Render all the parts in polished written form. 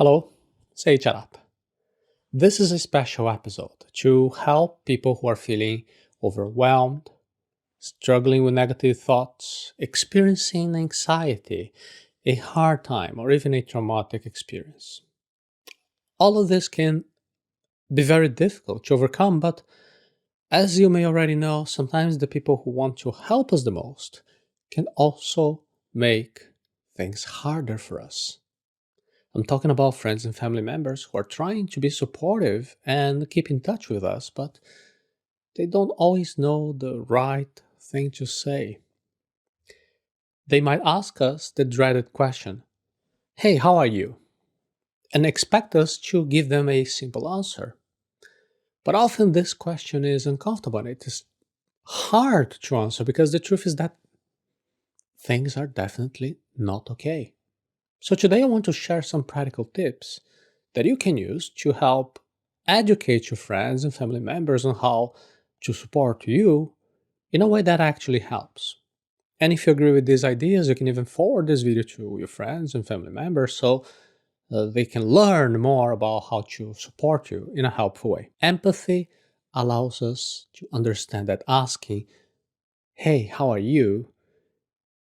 Hello, Seiiti Arata. This is a special episode to help people who are feeling overwhelmed, struggling with negative thoughts, experiencing anxiety, a hard time, or even a traumatic experience. All of this can be very difficult to overcome, but as you may already know, sometimes the people who want to help us the most can also make things harder for us. I'm talking about friends and family members who are trying to be supportive and keep in touch with us, but they don't always know the right thing to say. They might ask us the dreaded question, "Hey, how are you?" and expect us to give them a simple answer. But often this question is uncomfortable and it is hard to answer because the truth is that things are definitely not okay. So today I want to share some practical tips that you can use to help educate your friends and family members on how to support you in a way that actually helps. And if you agree with these ideas, you can even forward this video to your friends and family members so they can learn more about how to support you in a helpful way. Empathy allows us to understand that asking, "Hey, how are you?"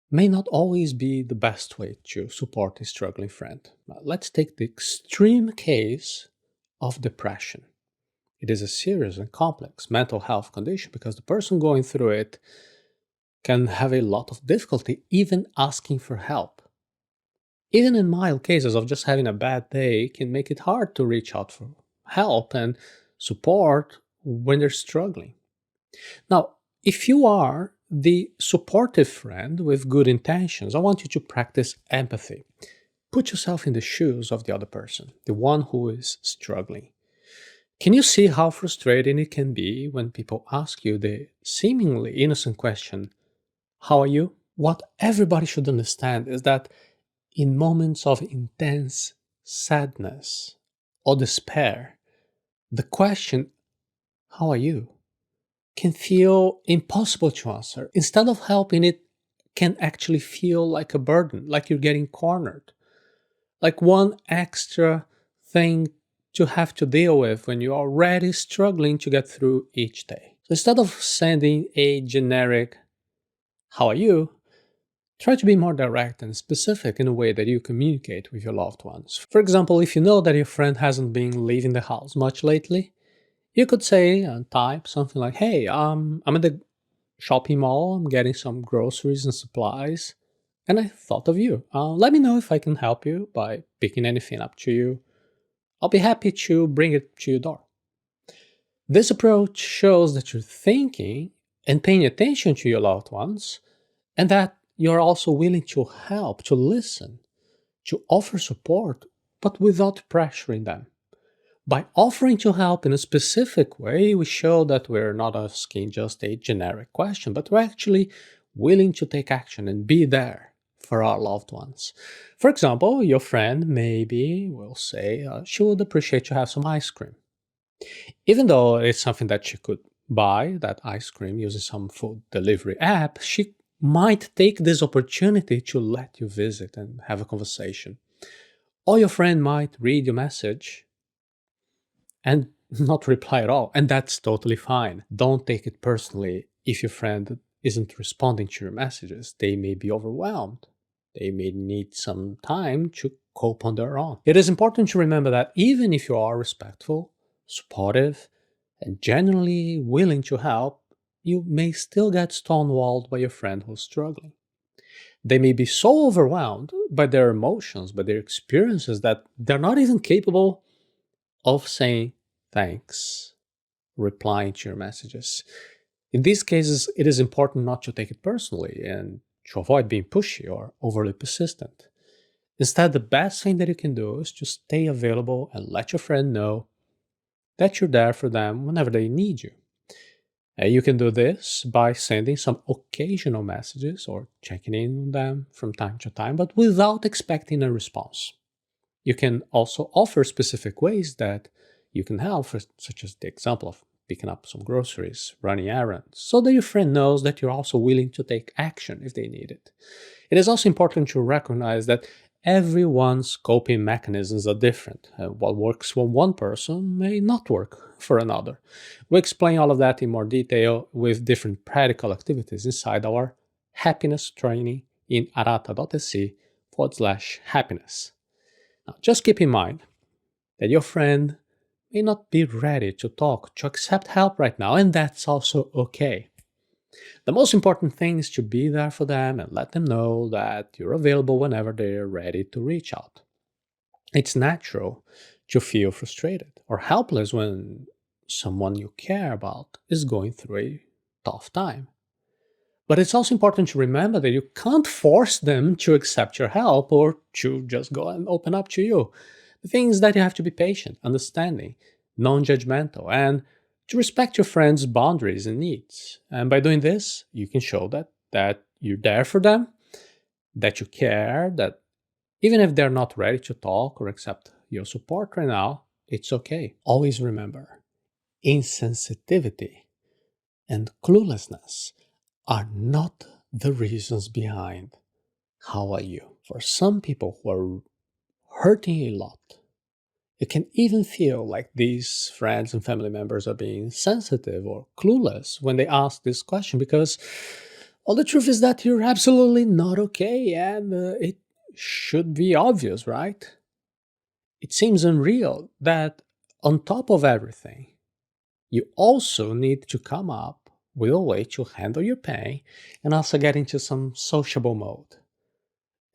may not always be the best way to support a struggling friend. Now, let's take the extreme case of depression. It is a serious and complex mental health condition because the person going through it can have a lot of difficulty even asking for help. Even in mild cases of just having a bad day can make it hard to reach out for help and support when they're struggling. Now, if you are the supportive friend with good intentions, I want you to practice empathy. Put yourself in the shoes of the other person, the one who is struggling. Can you see how frustrating it can be when people ask you the seemingly innocent question, "How are you?" What everybody should understand is that in moments of intense sadness or despair, the question, "How are you?" can feel impossible to answer. Instead of helping, it can actually feel like a burden, like you're getting cornered, like one extra thing to have to deal with when you're already struggling to get through each day. So instead of sending a generic, "How are you?" try to be more direct and specific in a way that you communicate with your loved ones. For example, if you know that your friend hasn't been leaving the house much lately, you could say and type something like, "Hey, I'm at the shopping mall, I'm getting some groceries and supplies, and I thought of you. Let me know if I can help you by picking anything up to you. I'll be happy to bring it to your door." This approach shows that you're thinking and paying attention to your loved ones, and that you're also willing to help, to listen, to offer support, but without pressuring them. By offering to help in a specific way, we show that we're not asking just a generic question, but we're actually willing to take action and be there for our loved ones. For example, your friend maybe will say she would appreciate to have some ice cream. Even though it's something that she could buy, that ice cream, using some food delivery app, she might take this opportunity to let you visit and have a conversation. Or your friend might read your message and not reply at all, and that's totally fine. Don't take it personally if your friend isn't responding to your messages. They may be overwhelmed. They may need some time to cope on their own. It is important to remember that even if you are respectful, supportive, and genuinely willing to help, you may still get stonewalled by your friend who's struggling. They may be so overwhelmed by their emotions, by their experiences, that they're not even capable of saying thanks, replying to your messages. In these cases, it is important not to take it personally and to avoid being pushy or overly persistent. Instead, the best thing that you can do is to stay available and let your friend know that you're there for them whenever they need you. And you can do this by sending some occasional messages or checking in on them from time to time, but without expecting a response. You can also offer specific ways that you can help, such as the example of picking up some groceries, running errands, so that your friend knows that you're also willing to take action if they need it. It is also important to recognize that everyone's coping mechanisms are different. What works for one person may not work for another. We explain all of that in more detail with different practical activities inside our happiness training in arata.se/happiness. Now, just keep in mind that your friend may not be ready to talk, to accept help right now, and that's also okay. The most important thing is to be there for them and let them know that you're available whenever they're ready to reach out. It's natural to feel frustrated or helpless when someone you care about is going through a tough time. But it's also important to remember that you can't force them to accept your help or to just go and open up to you. The thing is that you have to be patient, understanding, non judgmental, and to respect your friends' boundaries and needs. And by doing this, you can show that you're there for them, that you care, that even if they're not ready to talk or accept your support right now, it's okay. Always remember, insensitivity and cluelessness are not the reasons behind how are you. For some people who are hurting a lot, it can even feel like these friends and family members are being sensitive or clueless when they ask this question because, well, the truth is that you're absolutely not okay and it should be obvious, right? It seems unreal that on top of everything, you also need to come up with a way to handle your pain and also get into some sociable mode.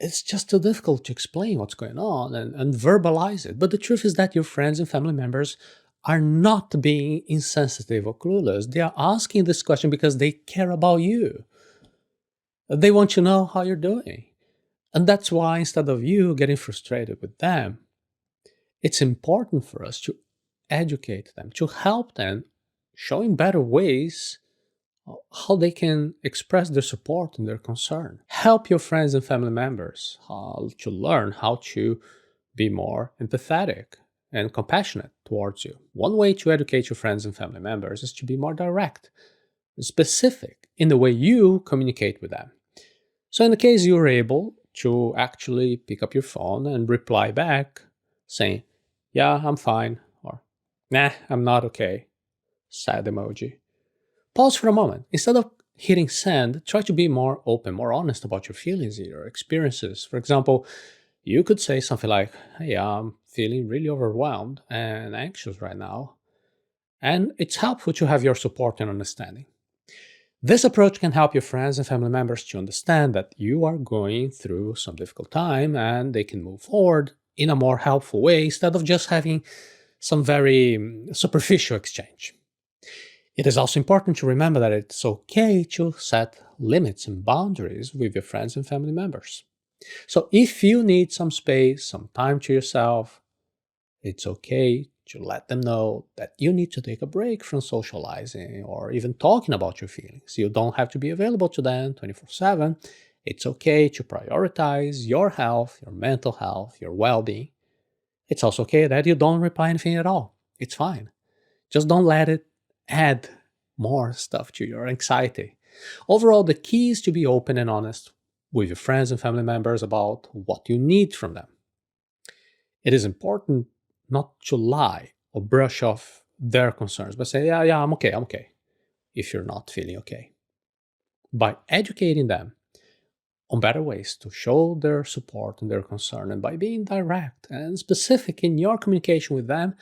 It's just too difficult to explain what's going on and verbalize it. But the truth is that your friends and family members are not being insensitive or clueless. They are asking this question because they care about you. They want to know how you're doing. And that's why instead of you getting frustrated with them, it's important for us to educate them, to help them, showing better ways how they can express their support and their concern. Help your friends and family members to learn how to be more empathetic and compassionate towards you. One way to educate your friends and family members is to be more direct, specific in the way you communicate with them. So in the case you're able to actually pick up your phone and reply back saying, yeah, I'm fine, or nah, I'm not okay, sad emoji. Pause for a moment. Instead of hitting send, try to be more open, more honest about your feelings, your experiences. For example, you could say something like, hey, I'm feeling really overwhelmed and anxious right now. And it's helpful to have your support and understanding. This approach can help your friends and family members to understand that you are going through some difficult time and they can move forward in a more helpful way instead of just having some very superficial exchange. It is also important to remember that it's okay to set limits and boundaries with your friends and family members. So if you need some space, some time to yourself, it's okay to let them know that you need to take a break from socializing or even talking about your feelings. You don't have to be available to them 24/7. It's okay to prioritize your health, your mental health, your well-being. It's also okay that you don't reply anything at all. It's fine. Just don't let it add more stuff to your anxiety. Overall, the key is to be open and honest with your friends and family members about what you need from them. It is important not to lie or brush off their concerns, but say, yeah, I'm okay, if you're not feeling okay. By educating them on better ways to show their support and their concern, and by being direct and specific in your communication with them,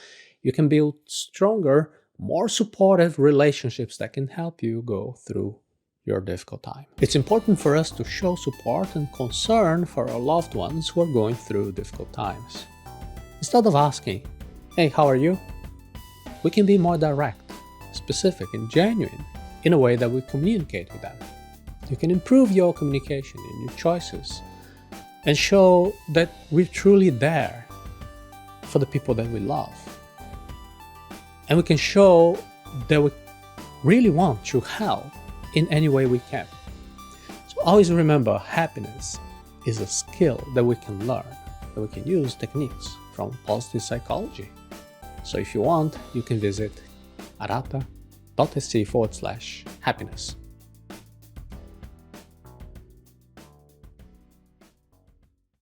you can build stronger, more supportive relationships that can help you go through your difficult time. It's important for us to show support and concern for our loved ones who are going through difficult times. Instead of asking, hey, how are you? We can be more direct, specific, and genuine in a way that we communicate with them. You can improve your communication and your choices and show that we're truly there for the people that we love. And we can show that we really want to help in any way we can. So always remember, happiness is a skill that we can learn, that we can use techniques from positive psychology. So if you want, you can visit arata.se/happiness.